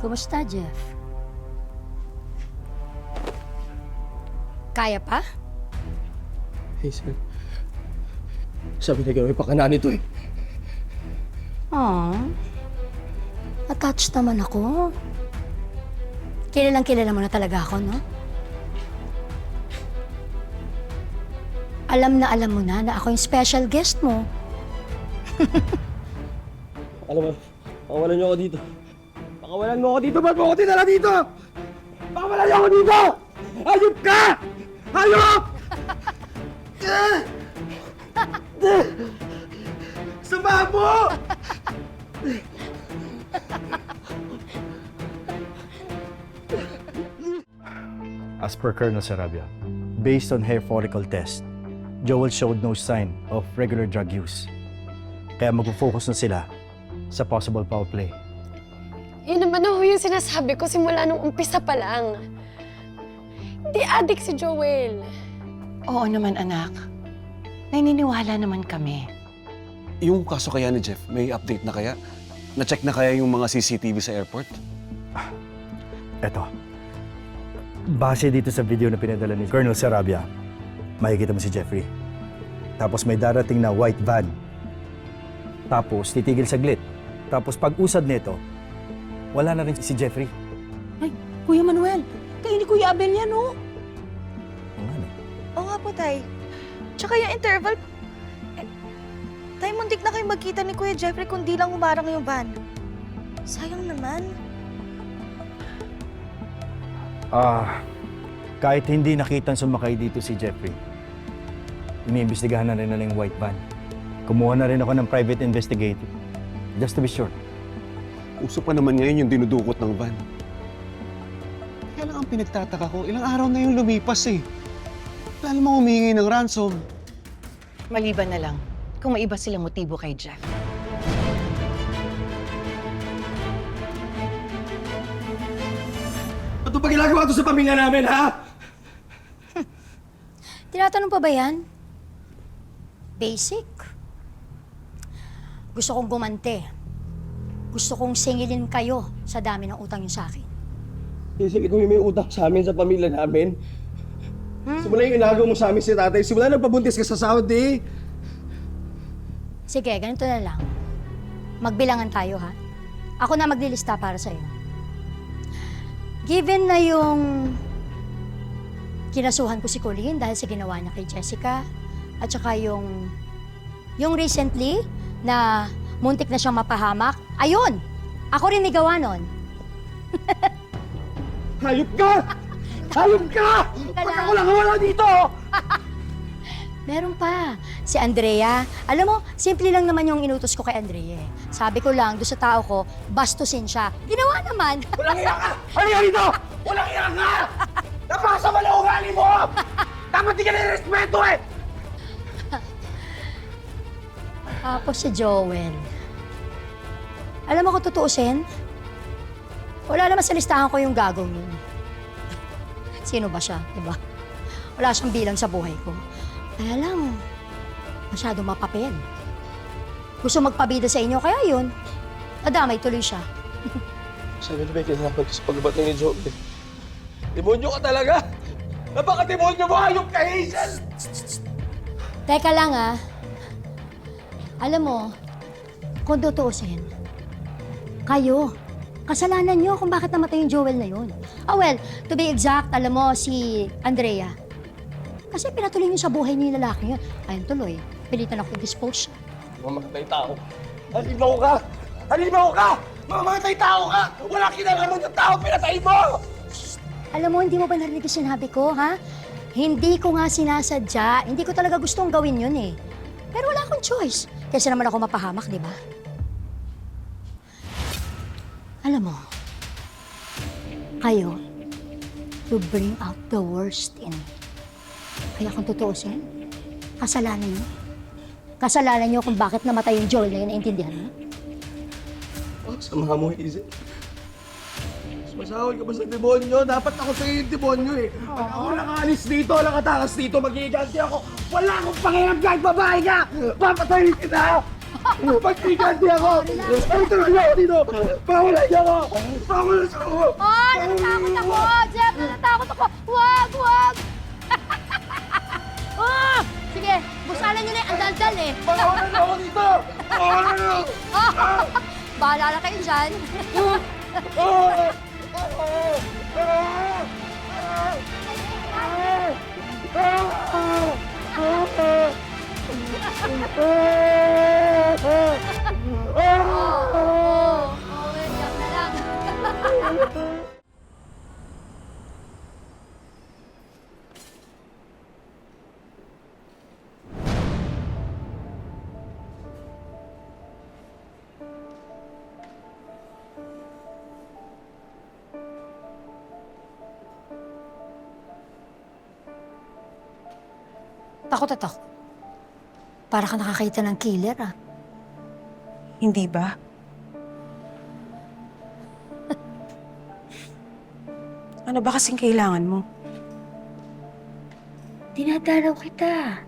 Kumusta, Jeff? Kaya pa? Hazel, sabi na gawin pa ka na nito eh. Aww. Attached naman ako. Kilalang kilala mo na talaga ako, no? Alam mo na ako yung special guest mo. Alam mo, pakawalan niyo ako dito. Pakawalan mo ako dito! Ba't mo ako tinala dito? Pakawalan niyo ako dito! Hayop ka! Hayop! Sama mo! As per Colonel Sarabia, based on hair follicle test, Joel showed no sign of regular drug use. Kaya mag-focus na sila sa possible foul play. Yun naman ho yung sinasabi ko simula nung umpisa pa lang. Hindi addict si Joel. Oo naman, anak. Naniniwala naman kami. Yung kaso kaya ni Jeff, may update na kaya? Na-check na kaya yung mga CCTV sa airport? Eto, base dito sa video na pinadala ni Colonel Sarabia, makikita mo si Jeffrey. Tapos may darating na white van. Tapos titigil saglit. Tapos pag-usad nito, wala na rin si Jeffrey. Ay, Kuya Manuel, kayo ni Kuya Abel yan, oh. Oo nga, no? Oo nga po, Tay. Tsaka yung interval, Tay, muntik na kayo magkita ni Kuya Jeffrey kung di lang umarang yung van. Sayang naman. Kahit hindi nakitang sumakay dito si Jeffrey, iniimbestigahan na rin nila yung white van. Kumuha na rin ako ng private investigator, just to be sure. Uso pa naman ngayon yung dinudukot ng van. Kaya lang ang pinagtataka ko, ilang araw na yung lumipas eh. Lalo mo humingi ng ransom. Maliban na lang kung may iba silang motibo kay Jeff. Ano ba ginagawa to sa pamilya namin, ha? Tinatanong pa ba yan? Basic. Gusto kong gumante. Gusto kong singilin kayo sa dami ng utang niyo sa akin. Hazel, ikaw yung may utang sa amin, sa pamilya namin. Simula yung inagaw mo sa amin si tatay, simula nagpabuntis ka sa Saudi. Sige, ganito na lang. Magbilangan tayo, ha? Ako na maglilista para sa'yo. Given na yung kinasuhan ko si Colleen dahil sa ginawa niya kay Jessica, at saka yung recently na muntik na siyang mapahamak, ayun! Ako rin may gawa nun. Hayop ka! Hayop ka! Ba't ako lang wala dito? Meron pa. Si Andrea. Alam mo, simple lang naman yung inutos ko kay Andrea. Sabi ko lang, doon sa tao ko, bastusin siya. Ginawa naman. Walang iya ka! Halika dito! Walang iya ka! Napakasama na ugali mo! Dapat di ka nire-respeto eh! Tapos si Joel. Alam mo kung tutuusin? Wala naman sa listahan ko yung gagong yun. Sino ba siya, di ba? Wala siyang bilang sa buhay ko. Kaya lang, masyadong mapapel. Gusto magpabida sa inyo, kaya yun, nadamay tuloy siya. Sabi na ba yung kinalaman ko sa pagbati ni Joel? Demonyo ka talaga! Napaka-demonyo mo! Hayop ka, Hazel! Teka lang Alam mo, kung tutuusin, kayo, kasalanan niyo kung bakit namatay yung Joel na yun. Well, to be exact, alam mo, si Andrea. Kasi pinatuloy niyo sa buhay niyo yung lalaki yun. Ayun tuloy, pilitan ako i-dispose siya. Mamamatay tao. Halimaw ka! Halimaw ka! Mamamatay tao ka! Wala kinalaman yung tao, pinatay mo! Alam mo, hindi mo ba narinig yung sinabi ko, ha? Hindi ko nga sinasadya. Hindi ko talaga gustong gawin yun eh. Pero wala akong choice. Kasi naman ako mapahamak, di ba? Alam mo, kayo, to bring out the worst in me. Kaya kung tutuusin, kasalanan niyo. Kasalanan niyo kung bakit namatay yung Joel na yun, naintindihan mo? Oh, sama mo, Hazel. Masahol ka ba sa demonyo? Dapat ako sa'yo yung demonyo eh. Pag ako nakaalis dito, nakatakas dito, mag-iiganti ako. Wala akong pakialam kahit babae ka! Papatayin kita! Magkikanti ako! Ay, tuloy niyo ako dito! Pakawalan niyo ako! Pakawalan niyo ako! Oh, natatakot ako! Jeff, natatakot ako! Wag, wag! Oh! Sige, busalan nyo na yung andal-dal eh. Pakawalan niyo ako dito! Pakawalan niyo! Bahala na kayo dyan. Okay, joke na lang. Takot na takot. Para ka nakakita ng killer, ah. Hindi ba? Ano ba kasing kailangan mo? Dinadalaw kita.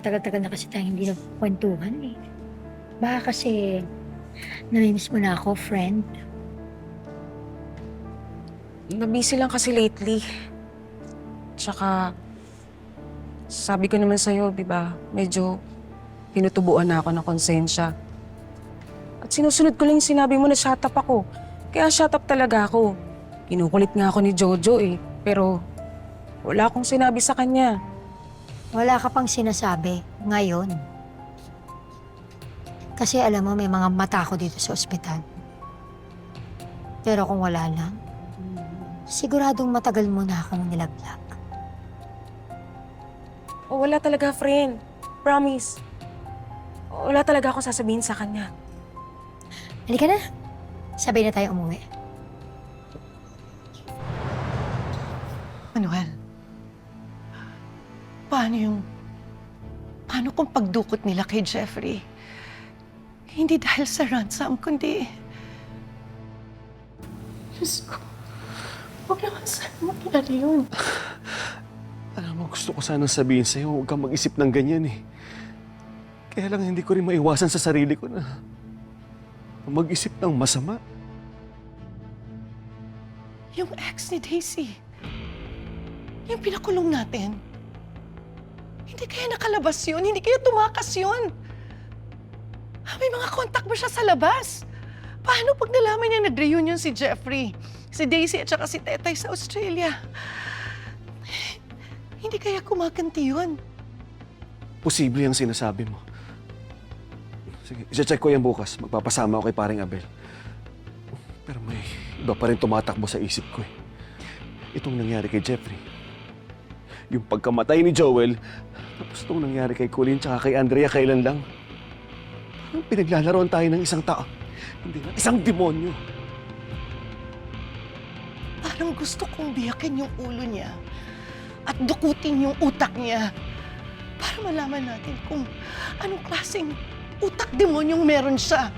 Tagal-tagal na kasi tayong hindi nagkwentuhan, eh. Baka kasi namimiss mo na ako, friend. Nabisi lang kasi lately. Tsaka, sabi ko naman sa'yo, di ba, medyo pinutubuan na ako ng konsensya. At sinusunod ko lang yung sinabi mo na shut up ako. Kaya shut up talaga ako. Kinukulit nga ako ni Jojo eh. Pero wala akong sinabi sa kanya. Wala ka pang sinasabi ngayon. Kasi alam mo, may mga mata ko dito sa ospital. Pero kung wala lang, siguradong matagal mo na akong nilaglag. O wala talaga, friend. Promise. O, wala talaga akong sasabihin sa kanya. Halika na. Sabay na tayo umuwi. Manuel, paano kung pagdukot nila kay Jeffrey? Hindi dahil sa ransom, kundi... Diyos ko, huwag naman sana mangyari yun. Alam mo, gusto ko sanang sabihin sa'yo, huwag kang mag-isip ng ganyan eh. Kaya lang hindi ko rin maiwasan sa sarili ko na mag-isip ng masama. Yung ex ni Daisy, yung pinakulong natin, hindi kaya nakalabas yun, hindi kaya tumakas yun. May mga kontak ba siya sa labas? Paano pag nalaman niya nag-reunion si Jeffrey, si Daisy at saka si Tetay sa Australia? Hindi kaya kumaganti yun? Posible yung sinasabi mo. Sige, i-check ko yan bukas. Magpapasama ako kay paring Abel. Pero may iba pa rin tumatakbo sa isip ko eh. Itong nangyari kay Jeffrey. Yung pagkamatay ni Joel, tapos itong nangyari kay Colleen tsaka kay Andrea kailan lang. Parang pinaglalaroan tayo ng isang tao. Hindi na, isang demonyo. Parang gusto kong biyakin yung ulo niya at dukutin yung utak niya para malaman natin kung anong klaseng utak demonyong meron siya.